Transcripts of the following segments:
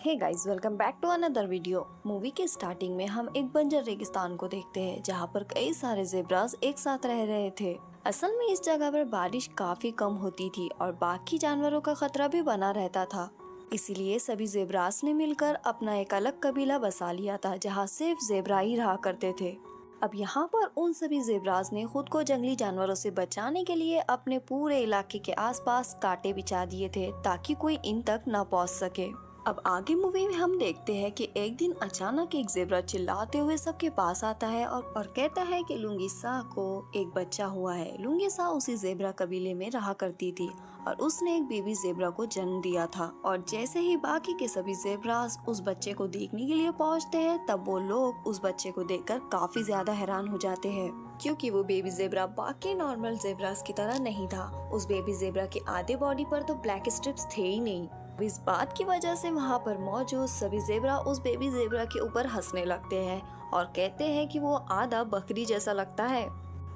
Hey guys, welcome back to another video. Movie के starting में हम एक बंजर रेगिस्तान को देखते हैं जहाँ पर कई सारे ज़ेब्रास एक साथ रह रहे थे। असल में इस जगह पर बारिश काफी कम होती थी और बाकी जानवरों का खतरा भी बना रहता था। इसीलिए सभी ज़ेब्रास ने मिलकर अपना एक अलग कबीला बसा लिया था जहाँ सिर्फ ज़ेब्रा ही रहा करते थे। अब यहाँ पर उन सभी ज़ेब्रास ने खुद को जंगली जानवरों से बचाने के लिए अपने पूरे इलाके के आसपास कांटे बिछा दिए थे ताकि कोई इन तक न पहुँच सके। अब आगे मूवी में हम देखते हैं कि एक दिन अचानक एक ज़ेब्रा चिल्लाते हुए सबके पास आता है और कहता है कि लुंगीसा को एक बच्चा हुआ है। लुंगीसा उसी ज़ेब्रा कबीले में रहा करती थी और उसने एक बेबी ज़ेब्रा को जन्म दिया था। और जैसे ही बाकी के सभी ज़ेब्रास उस बच्चे को देखने के लिए पहुंचते हैं तब वो लोग उस बच्चे को देखकर काफी ज्यादा हैरान हो जाते हैं, क्योंकि वो बेबी ज़ेब्रा बाकी नॉर्मल ज़ेब्रास की तरह नहीं था। उस बेबी ज़ेब्रा के आधे बॉडी पर तो ब्लैक स्ट्रिप्स थे ही नहीं। इस बात की वजह से वहाँ पर मौजूद सभी ज़ेब्रा उस बेबी ज़ेब्रा के ऊपर हंसने लगते हैं और कहते हैं कि वो आधा बकरी जैसा लगता है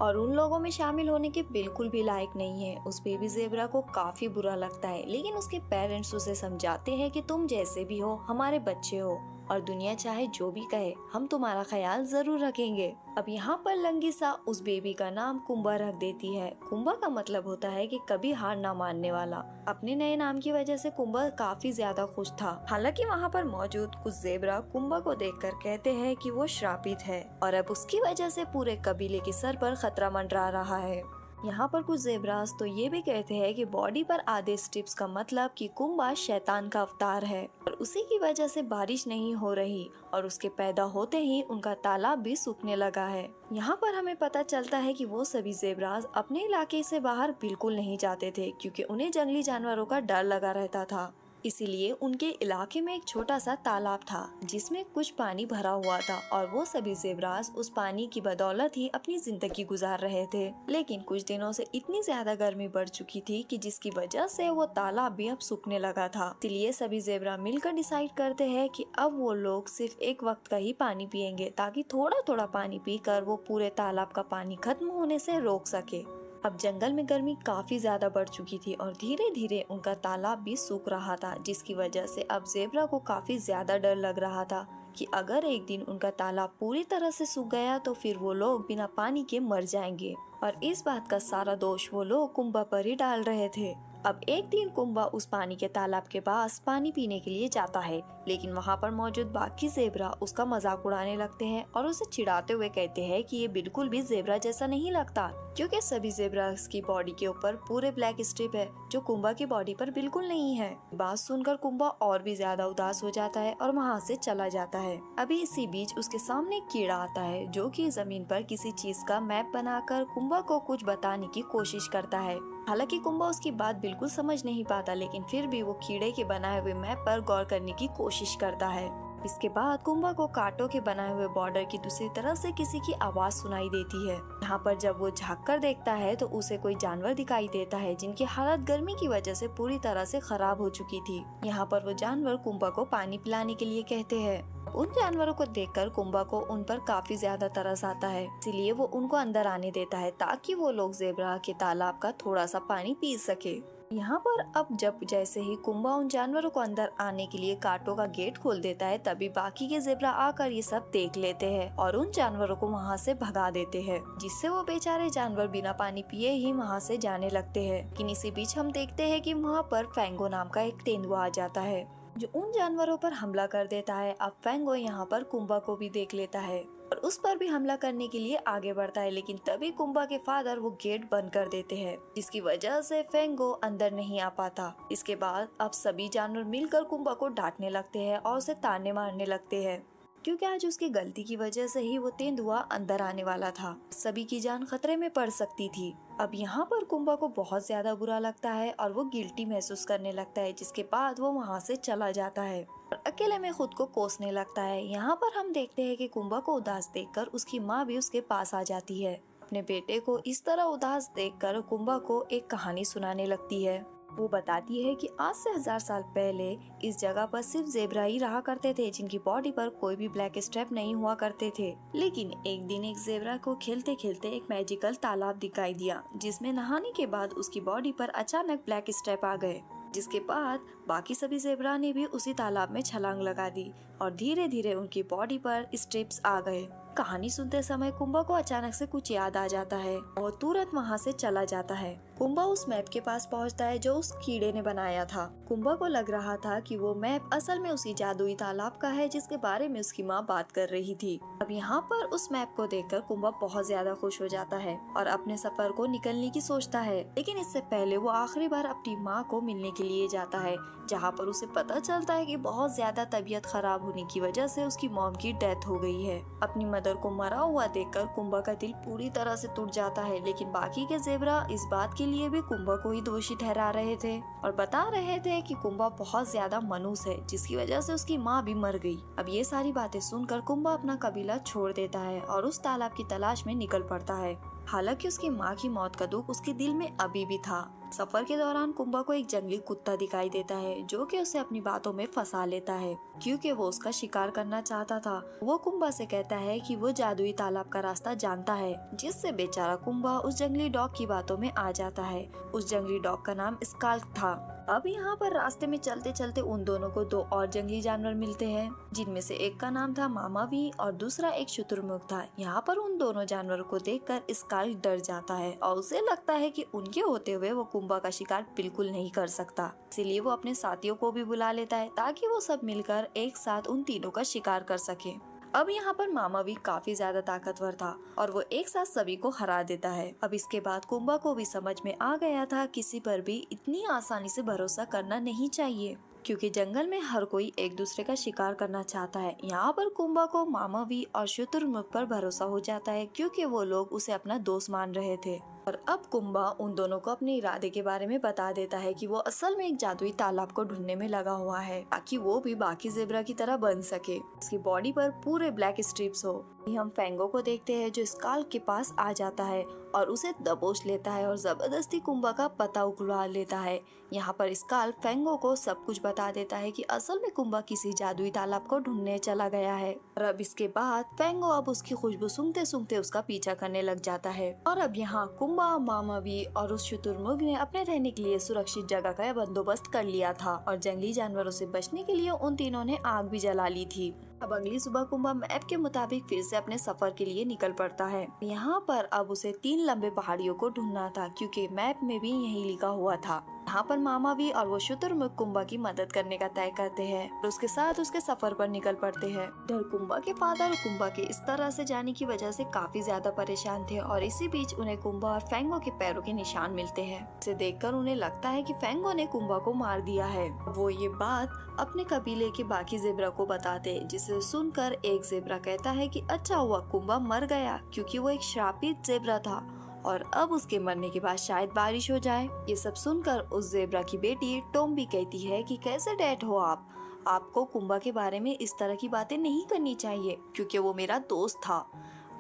और उन लोगों में शामिल होने के बिल्कुल भी लायक नहीं है। उस बेबी ज़ेब्रा को काफी बुरा लगता है, लेकिन उसके पेरेंट्स उसे समझाते हैं कि तुम जैसे भी हो हमारे बच्चे हो और दुनिया चाहे जो भी कहे हम तुम्हारा ख्याल जरूर रखेंगे। अब यहाँ पर लंगीसा उस बेबी का नाम कुंबा रख देती है। कुंबा का मतलब होता है कि कभी हार ना मानने वाला। अपने नए नाम की वजह से कुंबा काफी ज्यादा खुश था। हालांकि वहाँ पर मौजूद कुछ ज़ेब्रा कुंबा को देखकर कहते हैं कि वो श्रापित है और अब उसकी वजह से पूरे कबीले के सर पर खतरा मंडरा रहा है। यहाँ पर कुछ ज़ेब्रास तो ये भी कहते हैं कि बॉडी पर आधे स्ट्रिप्स का मतलब कि कुंबा शैतान का अवतार है और उसी की वजह से बारिश नहीं हो रही और उसके पैदा होते ही उनका तालाब भी सूखने लगा है। यहाँ पर हमें पता चलता है कि वो सभी ज़ेब्रास अपने इलाके से बाहर बिल्कुल नहीं जाते थे, क्योंकि उन्हें जंगली जानवरों का डर लगा रहता था। इसीलिए उनके इलाके में एक छोटा सा तालाब था जिसमें कुछ पानी भरा हुआ था और वो सभी ज़ेब्रास उस पानी की बदौलत ही अपनी जिंदगी गुजार रहे थे। लेकिन कुछ दिनों से इतनी ज्यादा गर्मी बढ़ चुकी थी कि जिसकी वजह से वो तालाब भी अब सूखने लगा था। इसलिए सभी ज़ेब्रा मिलकर डिसाइड करते हैं कि अब वो लोग सिर्फ एक वक्त का ही पानी पिएंगे ताकि थोड़ा थोड़ा पानी पीकर वो पूरे तालाब का पानी खत्म होने से रोक सके। अब जंगल में गर्मी काफी ज्यादा बढ़ चुकी थी और धीरे धीरे उनका तालाब भी सूख रहा था, जिसकी वजह से अब ज़ेब्रा को काफी ज्यादा डर लग रहा था कि अगर एक दिन उनका तालाब पूरी तरह से सूख गया तो फिर वो लोग बिना पानी के मर जाएंगे। और इस बात का सारा दोष वो लोग कुंबा पर ही डाल रहे थे। अब एक दिन कुंबा उस पानी के तालाब के पास पानी पीने के लिए जाता है, लेकिन वहाँ पर मौजूद बाकी ज़ेब्रा उसका मजाक उड़ाने लगते हैं और उसे चिढ़ाते हुए कहते हैं कि ये बिल्कुल भी ज़ेब्रा जैसा नहीं लगता, क्योंकि सभी ज़ेब्रास की बॉडी के ऊपर पूरे ब्लैक स्ट्रिप है जो कुंबा की बॉडी पर बिल्कुल नहीं है। बात सुनकर कुंबा और भी ज्यादा उदास हो जाता है और वहाँ से चला जाता है। अभी इसी बीच उसके सामने एक कीड़ा आता है जो कि जमीन पर किसी चीज का मैप बनाकर कुंबा को कुछ बताने की कोशिश करता है। हालांकि कुंबा उसकी बात बिल्कुल समझ नहीं पाता, लेकिन फिर भी वो कीड़े के बनाए हुए मैप पर गौर करने की कोशिश करता है। इसके बाद कुंबा को कांटों के बनाए हुए बॉर्डर की दूसरी तरफ से किसी की आवाज सुनाई देती है। यहाँ पर जब वो झांक कर देखता है तो उसे कोई जानवर दिखाई देता है जिनकी हालत गर्मी की वजह से पूरी तरह से खराब हो चुकी थी। यहाँ पर वो जानवर कुंबा को पानी पिलाने के लिए कहते हैं। उन जानवरों को देखकर कुंबा को उन पर काफी ज्यादा तरस आता है, इसीलिए वो उनको अंदर आने देता है ताकि वो लोग ज़ेब्रा के तालाब का थोड़ा सा पानी पी सके। यहाँ पर अब जब जैसे ही कुंबा उन जानवरों को अंदर आने के लिए कांटों का गेट खोल देता है, तभी बाकी के ज़ेब्रा आकर ये सब देख लेते हैं और उन जानवरों को वहाँ से भगा देते हैं, जिससे वो बेचारे जानवर बिना पानी पिए ही वहाँ से जाने लगते हैं। लेकिन इसी बीच हम देखते हैं कि वहाँ पर फैंगो नाम का एक तेंदुआ आ जाता है जो उन जानवरों पर हमला कर देता है। अब फैंगो यहाँ पर कुंबा को भी देख लेता है और उस पर भी हमला करने के लिए आगे बढ़ता है, लेकिन तभी कुंबा के फादर वो गेट बंद कर देते हैं, जिसकी वजह से फैंगो अंदर नहीं आ पाता। इसके बाद अब सभी जानवर मिलकर कुंबा को डांटने लगते हैं और उसे ताने मारने लगते हैं, क्योंकि आज उसकी गलती की वजह से ही वो तेंदुआ अंदर आने वाला था। सभी की जान खतरे में पड़ सकती थी। अब यहाँ पर कुंबा को बहुत ज्यादा बुरा लगता है और वो गिल्टी महसूस करने लगता है, जिसके बाद वो वहाँ से चला जाता है और अकेले में खुद को कोसने लगता है। यहाँ पर हम देखते हैं कि कुंबा को उदास देखकर उसकी माँ भी उसके पास आ जाती है। अपने बेटे को इस तरह उदास देखकर कुंबा को एक कहानी सुनाने लगती है। वो बताती है कि आज से 1000 साल पहले इस जगह पर सिर्फ ज़ेब्रा ही रहा करते थे जिनकी बॉडी पर कोई भी ब्लैक स्ट्रैप नहीं हुआ करते थे। लेकिन एक दिन एक ज़ेब्रा को खेलते खेलते एक मैजिकल तालाब दिखाई दिया, जिसमें नहाने के बाद उसकी बॉडी पर अचानक ब्लैक स्ट्रैप आ गए। जिसके बाद बाकी सभी ज़ेब्रा ने भी उसी तालाब में छलांग लगा दी और धीरे धीरे उनकी बॉडी पर स्ट्रिप्स आ गए। कहानी सुनते समय कुंभा को अचानक से कुछ याद आ जाता है और तुरंत वहाँ से चला जाता है। कुंभा उस मैप के पास पहुँचता है जो उस कीड़े ने बनाया था। कुंभा को लग रहा था कि वो मैप असल में उसी जादुई तालाब का है जिसके बारे में उसकी माँ बात कर रही थी। अब यहाँ पर उस मैप को देखकर कुंभा बहुत ज्यादा खुश हो जाता है और अपने सफर को निकलने की सोचता है। लेकिन इससे पहले वो आखिरी बार अपनी माँ को मिलने के लिए जाता है, जहाँ पर उसे पता चलता है कि बहुत ज्यादा तबीयत खराब होने की वजह से उसकी मॉम की डेथ हो गई है। अपनी मदर को मरा हुआ देखकर कुंभा का दिल पूरी तरह से टूट जाता है। लेकिन बाकी के ज़ेब्रा इस बात के लिए भी कुंभा को ही दोषी ठहरा रहे थे और बता रहे थे कि कुंभा बहुत ज्यादा मनूस है जिसकी वजह से उसकी माँ भी मर गई। अब ये सारी बातें सुनकर कुंभा अपना कबीला छोड़ देता है और उस तालाब की तलाश में निकल पड़ता है। हालांकि उसकी माँ की मौत का दुख उसके दिल में अभी भी था। सफर के दौरान कुंभा को एक जंगली कुत्ता दिखाई देता है जो कि उसे अपनी बातों में फंसा लेता है क्योंकि वो उसका शिकार करना चाहता था। वो कुंभा से कहता है कि वो जादुई तालाब का रास्ता जानता है, जिससे बेचारा कुंभा उस जंगली डॉग की बातों में आ जाता है। उस जंगली डॉग का नाम स्काल्क था। अब यहाँ पर रास्ते में चलते चलते उन दोनों को दो और जंगली जानवर मिलते हैं, जिनमें से एक का नाम था मामावी और दूसरा एक शुतुरमुर्ग था। यहाँ पर उन दोनों जानवरों को देखकर स्काल्क डर जाता है और उसे लगता है कि उनके होते हुए वो कुंभा का शिकार बिल्कुल नहीं कर सकता। इसीलिए वो अपने साथियों को भी बुला लेता है ताकि वो सब मिलकर एक साथ उन तीनों का शिकार कर सके। अब यहाँ पर मामावी काफी ज्यादा ताकतवर था और वो एक साथ सभी को हरा देता है। अब इसके बाद कुंभा को भी समझ में आ गया था किसी पर भी इतनी आसानी से भरोसा करना नहीं चाहिए, क्योंकि जंगल में हर कोई एक दूसरे का शिकार करना चाहता है। यहाँ पर कुंभा को मामावी और शुतुरमुर्ग पर भरोसा हो जाता है क्योंकि वो लोग उसे अपना दोस्त मान रहे थे। और अब कुंभा उन दोनों को अपने इरादे के बारे में बता देता है कि वो असल में एक जादुई तालाब को ढूंढने में लगा हुआ है ताकि वो भी बाकी ज़ेब्रा की तरह बन सके। उसकी बॉडी पर पूरे ब्लैक स्ट्रिप्स हो। हम फेंगो को देखते हैं जो स्काल्क के पास आ जाता है और उसे दबोच लेता है और जबरदस्ती कुंभा का पता उगलवा लेता है। यहाँ पर स्काल्क फेंगो को सब कुछ बता देता है कि असल में कुंभा किसी जादुई तालाब को ढूंढने चला गया है। और अब इसके बाद फेंगो अब उसकी खुशबू सूंघते सूंघते उसका पीछा करने लग जाता है। और अब यहाँ कुंभा, मामावी और उस शुतुरमुर्ग ने अपने रहने के लिए सुरक्षित जगह का बंदोबस्त कर लिया था और जंगली जानवरों से बचने के लिए उन तीनों ने आग भी जला ली थी। अब अगली सुबह कुंभा मैप के मुताबिक फिर से अपने सफर के लिए निकल पड़ता है। यहाँ पर अब उसे 3 लंबे पहाड़ियों को ढूंढना था क्योंकि मैप में भी यही लिखा हुआ था। यहाँ पर मामावी और वो शुतुरमुर्ग कुंभा की मदद करने का तय करते हैं और उसके साथ उसके सफर पर निकल पड़ते हैं। इधर कुंभा के फादर कुंभा के इस तरह से जाने की वजह से काफी ज्यादा परेशान थे और इसी बीच उन्हें कुंभा और फेंगो के पैरों के निशान मिलते हैं। इसे देखकर उन्हें लगता है कि फेंगो ने कुंभा को मार दिया है। वो ये बात अपने कबीले के बाकी ज़ेब्रा को बताते, जिसे सुनकर एक ज़ेब्रा कहता है कि अच्छा हुआ कुंभा मर गया क्योंकि वो एक श्रापित ज़ेब्रा था और अब उसके मरने के बाद शायद बारिश हो जाए। ये सब सुनकर उस ज़ेब्रा की बेटी टोम्बी कहती है कि कैसे डैड हो आपको कुंभा के बारे में इस तरह की बातें नहीं करनी चाहिए क्योंकि वो मेरा दोस्त था।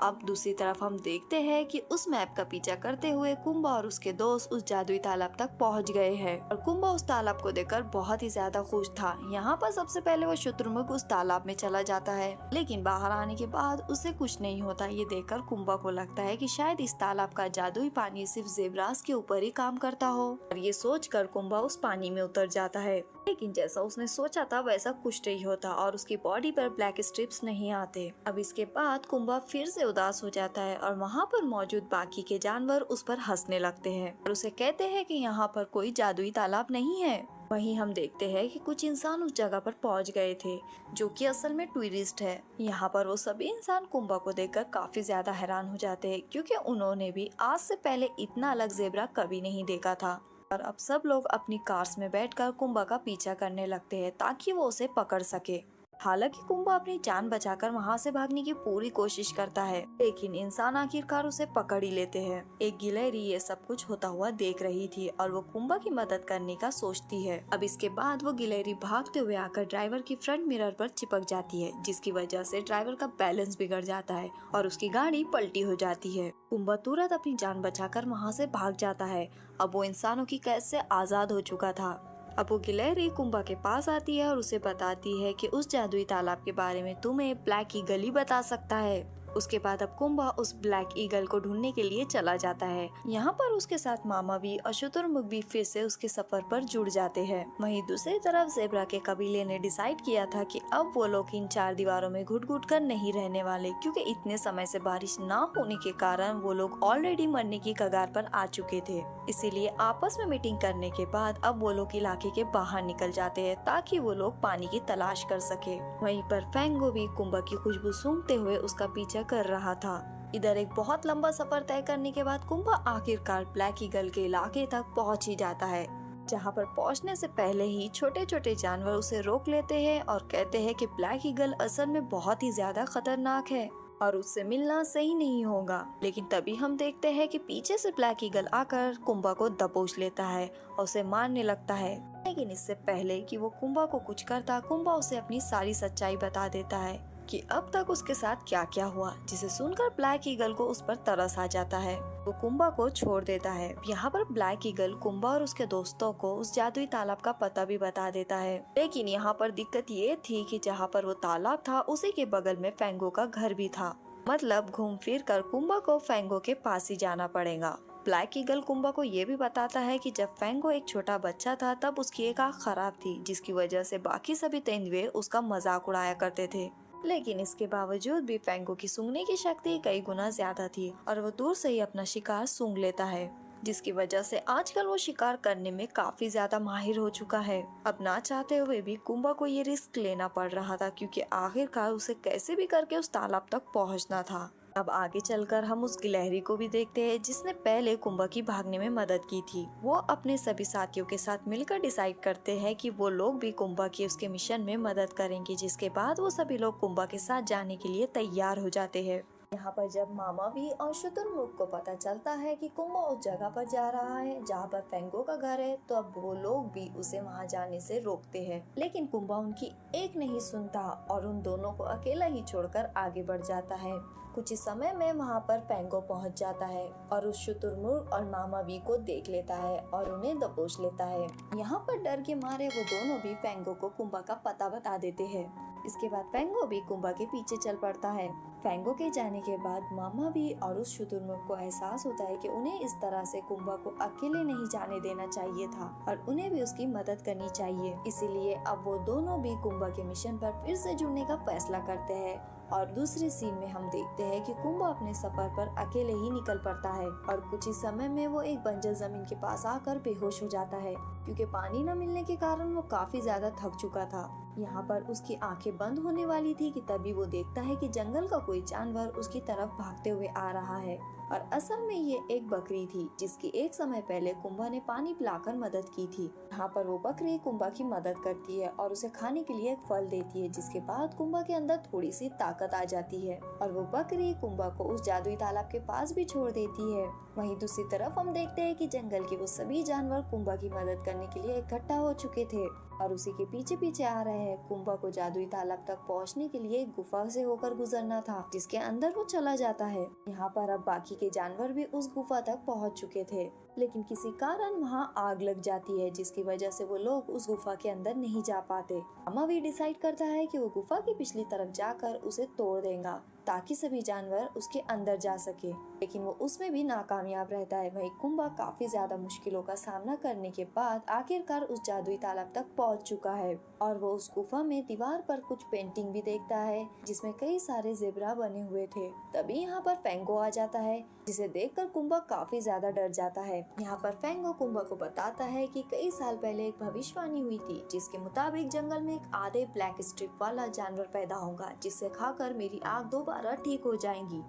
अब दूसरी तरफ हम देखते हैं कि उस मैप का पीछा करते हुए कुंभा और उसके दोस्त उस जादुई तालाब तक पहुंच गए हैं और कुंभा उस तालाब को देखकर बहुत ही ज्यादा खुश था। यहाँ पर सबसे पहले वो शुतुरमुर्ग उस तालाब में चला जाता है, लेकिन बाहर आने के बाद उसे कुछ नहीं होता। ये देखकर कुंभा को लगता है कि शायद इस तालाब का जादुई पानी सिर्फ ज़ेब्रास के ऊपर ही काम करता हो और ये सोचकर कुंभा उस पानी में उतर जाता है। लेकिन जैसा उसने सोचा था वैसा कुछ नहीं होता और उसकी बॉडी पर ब्लैक स्ट्रिप्स नहीं आते। अब इसके बाद कुंभा फिर से उदास हो जाता है और वहाँ पर मौजूद बाकी के जानवर उस पर हंसने लगते हैं और उसे कहते हैं कि यहाँ पर कोई जादुई तालाब नहीं है। वहीं हम देखते हैं कि कुछ इंसान उस जगह पर पहुंच गए थे जो कि असल में टूरिस्ट है। यहाँ पर वो सभी इंसान कुंभा को देखकर काफी ज्यादा हैरान हो जाते हैं क्योंकि उन्होंने भी आज से पहले इतना अलग ज़ेब्रा कभी नहीं देखा था। और अब सब लोग अपनी कार्स में बैठकर कुंभा का पीछा करने लगते हैं ताकि वो उसे पकड़ सके। हालांकि कुंभा अपनी जान बचाकर वहां से भागने की पूरी कोशिश करता है, लेकिन इंसान आखिरकार उसे पकड़ ही लेते हैं। एक गिलहरी ये सब कुछ होता हुआ देख रही थी और वो कुंभा की मदद करने का सोचती है। अब इसके बाद वो गिलहरी भागते हुए आकर ड्राइवर की फ्रंट मिरर पर चिपक जाती है, जिसकी वजह से ड्राइवर का बैलेंस बिगड़ जाता है और उसकी गाड़ी पलटी हो जाती है। कुंभा तुरंत अपनी जान बचाकर वहाँ से भाग जाता है। अब वो इंसानों की कैद से आजाद हो चुका था। अब वो गिलहरी कुंभा के पास आती है और उसे बताती है कि उस जादुई तालाब के बारे में तुम्हें ब्लैक की गली बता सकता है। उसके बाद अब कुंभा उस ब्लैक ईगल को ढूंढने के लिए चला जाता है। यहाँ पर उसके साथ मामा भी और शुतुरमुर्ग भी फिर से उसके सफर पर जुड़ जाते हैं। वहीं दूसरी तरफ ज़ेब्रा के कबीले ने डिसाइड किया था कि अब वो लोग इन 4 दीवारों में घुट-घुट कर नहीं रहने वाले, क्योंकि इतने समय से बारिश ना होने के कारण वो लोग ऑलरेडी मरने की कगार पर आ चुके थे। इसीलिए आपस में मीटिंग करने के बाद अब वो लोग इलाके के बाहर निकल जाते हैं ताकि वो लोग पानी की तलाश कर सके। वहीं पर फैंगो भी कुंभा की खुशबू सूंघते हुए उसका पीछा कर रहा था। इधर एक बहुत लंबा सफर तय करने के बाद कुंभा आखिरकार ब्लैक ईगल के इलाके तक पहुंच ही जाता है, जहां पर पहुंचने से पहले ही छोटे छोटे जानवर उसे रोक लेते हैं और कहते हैं कि ब्लैक ईगल असल में बहुत ही ज्यादा खतरनाक है और उससे मिलना सही नहीं होगा। लेकिन तभी हम देखते हैं कि पीछे से ब्लैक ईगल आकर कुंभा को दबोच लेता है और उसे मारने लगता है। लेकिन इससे पहले कि वो कुंभा को कुछ करता, कुंभा उसे अपनी सारी सच्चाई बता देता है कि अब तक उसके साथ क्या क्या हुआ, जिसे सुनकर ब्लैक ईगल को उस पर तरस आ जाता है। वो कुंभा को छोड़ देता है। यहाँ पर ब्लैक ईगल कुंभा और उसके दोस्तों को उस जादुई तालाब का पता भी बता देता है। लेकिन यहाँ पर दिक्कत ये थी कि जहाँ पर वो तालाब था उसी के बगल में फैंगो का घर भी था। मतलब घूम फिर कर कुंभा को फैंगो के पास ही जाना पड़ेगा। ब्लैक ईगल कुंभा को ये भी बताता है कि जब फैंगो एक छोटा बच्चा था तब उसकी एक आँख खराब थी, जिसकी वजह से बाकी सभी तेंदुए उसका मजाक उड़ाया करते थे। लेकिन इसके बावजूद भी फैंगो की सूंघने की शक्ति कई गुना ज्यादा थी और वो दूर से ही अपना शिकार सूंघ लेता है, जिसकी वजह से आजकल वो शिकार करने में काफी ज्यादा माहिर हो चुका है। अब ना चाहते हुए भी कुंभा को ये रिस्क लेना पड़ रहा था, क्योंकि आखिरकार उसे कैसे भी करके उस तालाब तक पहुंचना था। अब आगे चलकर हम उस गिलहरी को भी देखते हैं जिसने पहले कुंभा की भागने में मदद की थी। वो अपने सभी साथियों के साथ मिलकर डिसाइड करते हैं कि वो लोग भी कुंभा की उसके मिशन में मदद करेंगे, जिसके बाद वो सभी लोग कुंभा के साथ जाने के लिए तैयार हो जाते हैं। यहाँ पर जब मामा भी और शुतुरमुर्ग को पता चलता है कि कुंभा उस जगह पर जा रहा है जहाँ पर फैंगो का घर है, तो अब वो लोग भी उसे वहाँ जाने से रोकते हैं। लेकिन कुंभा उनकी एक नहीं सुनता और उन दोनों को अकेला ही छोड़कर आगे बढ़ जाता है। कुछ ही समय में वहाँ पर फैंगो पहुँच जाता है और उस शुतुरमुर्ग और मामा भी को देख लेता है और उन्हें दबोच लेता है। यहाँ पर डर के मारे वो दोनों भी फैंगो को कुंभा का पता बता देते हैं। इसके बाद फैंगो भी कुंभा के पीछे चल पड़ता है। फैंगो के जाने के बाद मामा भी और उस शुतुरमुर्ग को एहसास होता है कि उन्हें इस तरह से कुंभा को अकेले नहीं जाने देना चाहिए था और उन्हें भी उसकी मदद करनी चाहिए। इसीलिए अब वो दोनों भी कुंभा के मिशन पर फिर से जुड़ने का फैसला करते हैं। और दूसरी सीन में हम देखते हैं कि कुंभा अपने सफर पर अकेले ही निकल पड़ता है और कुछ ही समय में वो एक बंजर जमीन के पास आकर बेहोश हो जाता है, क्योंकि पानी न मिलने के कारण वो काफी ज्यादा थक चुका था। यहाँ पर उसकी आंखें बंद होने वाली थी कि तभी वो देखता है कि जंगल का कोई जानवर उसकी तरफ भागते हुए आ रहा है और असल में ये एक बकरी थी जिसकी एक समय पहले कुंभा ने पानी पिलाकर मदद की थी। यहाँ पर वो बकरी कुंभा की मदद करती है और उसे खाने के लिए एक फल देती है, जिसके बाद कुंभा के अंदर थोड़ी सी ताकत आ जाती है और वो बकरी कुंभा को उस जादुई तालाब के पास भी छोड़ देती है। वहीं दूसरी तरफ हम देखते हैं कि जंगल के वो सभी जानवर कुंभा की मदद करने के लिए इकट्ठा हो चुके थे और उसी के पीछे पीछे आ रहे हैं। कुंभा को जादुई तालाब तक पहुंचने के लिए एक गुफा से होकर गुजरना था, जिसके अंदर वो चला जाता है। यहाँ पर अब बाकी के जानवर भी उस गुफा तक पहुंच चुके थे, लेकिन किसी कारण वहाँ आग लग जाती है, जिसकी वजह से वो लोग उस गुफा के अंदर नहीं जा पाते। मामा भी डिसाइड करता है कि वो गुफा की पिछली तरफ जाकर उसे तोड़ देगा ताकि सभी जानवर उसके अंदर जा सके, लेकिन वो उसमें भी नाकामयाब रहता है। वहीं कुंभा काफी ज्यादा मुश्किलों का सामना करने के बाद आखिरकार उस जादुई तालाब तक पहुंच चुका है और वो उस गुफा में दीवार पर कुछ पेंटिंग भी देखता है जिसमें कई सारे ज़ेब्रा बने हुए थे। तभी यहाँ पर फैंगो आ जाता है, जिसे देखकर कुंभा काफी ज्यादा डर जाता है। यहाँ पर फैंगो कुंभा को बताता है कि कई साल पहले एक भविष्यवाणी हुई थी जिसके मुताबिक जंगल में एक आधे ब्लैक स्ट्रिप वाला जानवर पैदा होगा, जिसे खाकर मेरी आँख दोबारा ठीक हो जाएंगी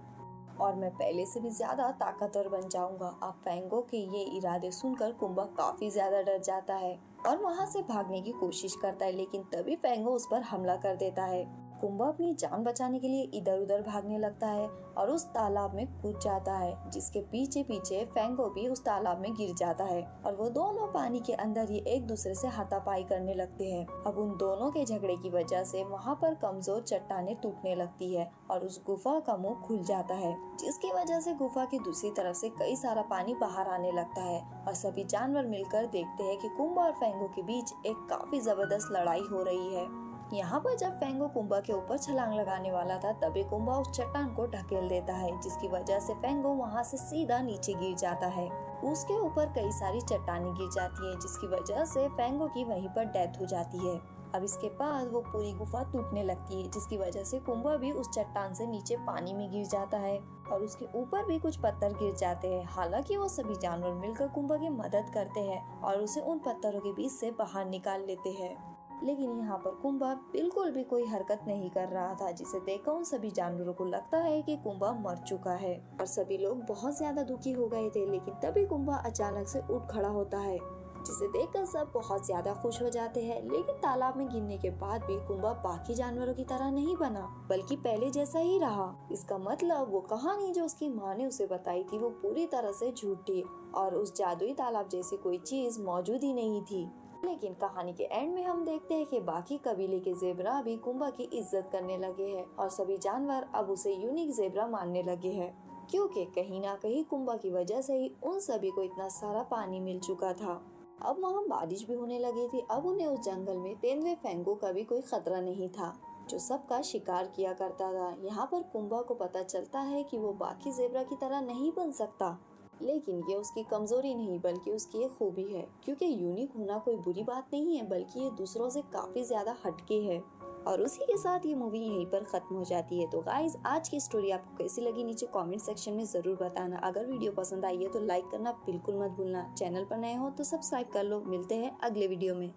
और मैं पहले से भी ज्यादा ताकतवर बन जाऊंगा। अब फैंगो के ये इरादे सुनकर कुंभा काफी ज्यादा डर जाता है और वहाँ से भागने की कोशिश करता है, लेकिन तभी फैंगो उस पर हमला कर देता है। कुंभा अपनी जान बचाने के लिए इधर उधर भागने लगता है और उस तालाब में कूद जाता है, जिसके पीछे पीछे फैंगो भी उस तालाब में गिर जाता है और वो दोनों पानी के अंदर ही एक दूसरे से हाथापाई करने लगते हैं। अब उन दोनों के झगड़े की वजह से वहाँ पर कमजोर चट्टानें टूटने लगती है और उस गुफा का मुंह खुल जाता है, जिसकी वजह से गुफा की दूसरी तरफ से कई सारा पानी बाहर आने लगता है और सभी जानवर मिलकर देखते हैं कि कुंभा और फैंगो के बीच एक काफी जबरदस्त लड़ाई हो रही है। यहाँ पर जब फेंगो कुंबा के ऊपर छलांग लगाने वाला था तभी कुंबा उस चट्टान को ढकेल देता है, जिसकी वजह से फेंगो वहाँ से सीधा नीचे गिर जाता है। उसके ऊपर कई सारी चट्टानें गिर जाती है, जिसकी वजह से फेंगो की वहीं पर डेथ हो जाती है। अब इसके बाद वो पूरी गुफा टूटने लगती है, जिसकी वजह से कुंबा भी उस चट्टान से नीचे पानी में गिर जाता है और उसके ऊपर भी कुछ पत्थर गिर जाते हैं। हालांकि वो सभी जानवर मिलकर कुंबा की मदद करते हैं और उसे उन पत्थरों के बीच से बाहर निकाल लेते हैं, लेकिन यहाँ पर कुंबा बिल्कुल भी कोई हरकत नहीं कर रहा था, जिसे देखकर उन सभी जानवरों को लगता है कि कुंबा मर चुका है और सभी लोग बहुत ज्यादा दुखी हो गए थे। लेकिन तभी कुंबा अचानक से उठ खड़ा होता है, जिसे देखकर सब बहुत ज्यादा खुश हो जाते हैं। लेकिन तालाब में गिरने के बाद भी कुंबा बाकी जानवरों की तरह नहीं बना, बल्कि पहले जैसा ही रहा। इसका मतलब वो कहानी जो उसकी माँ ने उसे बताई थी वो पूरी तरह से झूठ थी और उस जादुई तालाब जैसी कोई चीज मौजूद ही नहीं थी। लेकिन कहानी के एंड में हम देखते हैं कि बाकी कबीले के ज़ेबरा भी कुंबा की इज्जत करने लगे हैं और सभी जानवर अब उसे यूनिक ज़ेबरा मानने लगे हैं, क्योंकि कहीं ना कहीं कुंबा की वजह से ही उन सभी को इतना सारा पानी मिल चुका था। अब वहाँ बारिश भी होने लगी थी। अब उन्हें उस जंगल में तेंदुए फेंगो का भी कोई खतरा नहीं था, जो सबका शिकार किया करता था। यहाँ पर कुंबा को पता चलता है कि वो बाकी ज़ेबरा की तरह नहीं बन सकता, लेकिन ये उसकी कमजोरी नहीं बल्कि उसकी एक खूबी है, क्योंकि यूनिक होना कोई बुरी बात नहीं है, बल्कि ये दूसरों से काफी ज्यादा हटके है। और उसी के साथ ये मूवी यहीं पर खत्म हो जाती है। तो गाइज, आज की स्टोरी आपको कैसी लगी नीचे कमेंट सेक्शन में जरूर बताना। अगर वीडियो पसंद आई है तो लाइक करना बिल्कुल मत भूलना। चैनल पर नए हो तो सब्सक्राइब कर लो। मिलते हैं अगले वीडियो में।